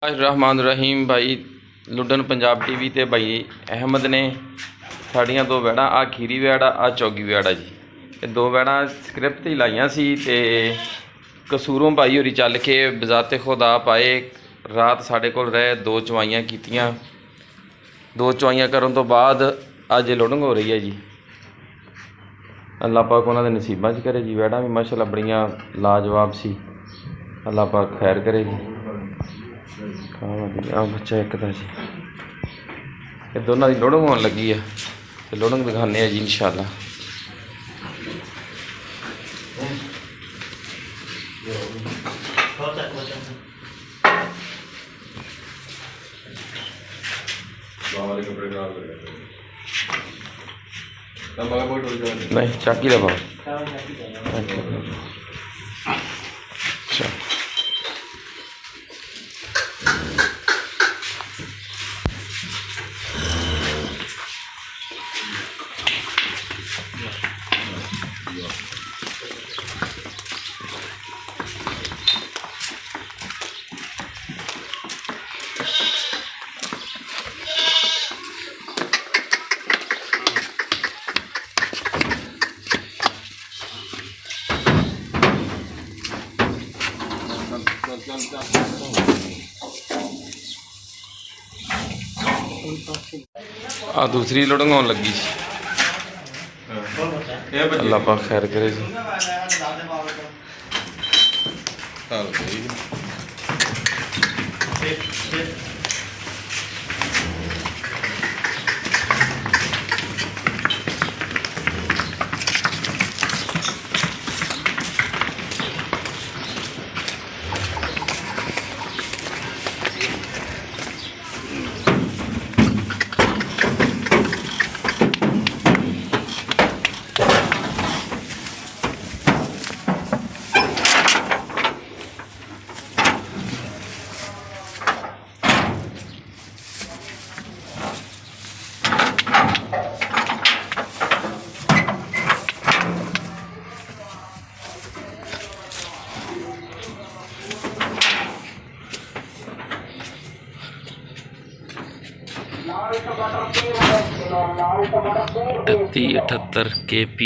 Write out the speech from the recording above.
रहमान रहीम भाई लुडन पंजाब टीवी ते भाई अहमद ने साड़ियाँ दो वैड़ा आ खीरी वैड़ आ चौगी वैड़ जी। ये दो वैड़ा स्क्रिप्ट ही लाइया सी ते कसूरों भाई होरी चल के बजाते खुद आप आए। रात साढ़े कोल रहे, दो चवाइयाँ कीतियाँ। दो चवाइयाँ करन तो बाद अज लुडंग हो रही है जी। अल्लाह पाक उन्होंने नसीबा च करे जी। वैड़ा भी माशाअल्लाह बड़ियाँ लाजवाब सी। अल्लाह पाक खैर करे जी। आ बच्चा एक था जी, ये दोनों की लुड़ंग होने लगी है तो लुड़ंग दिखाने जी इंशाअल्लाह। नहीं चाकी दबा आ दूसरी लुड़ंग होने लगी। अल्लाह पाक खैर करे जी। अठत्ती 78 KP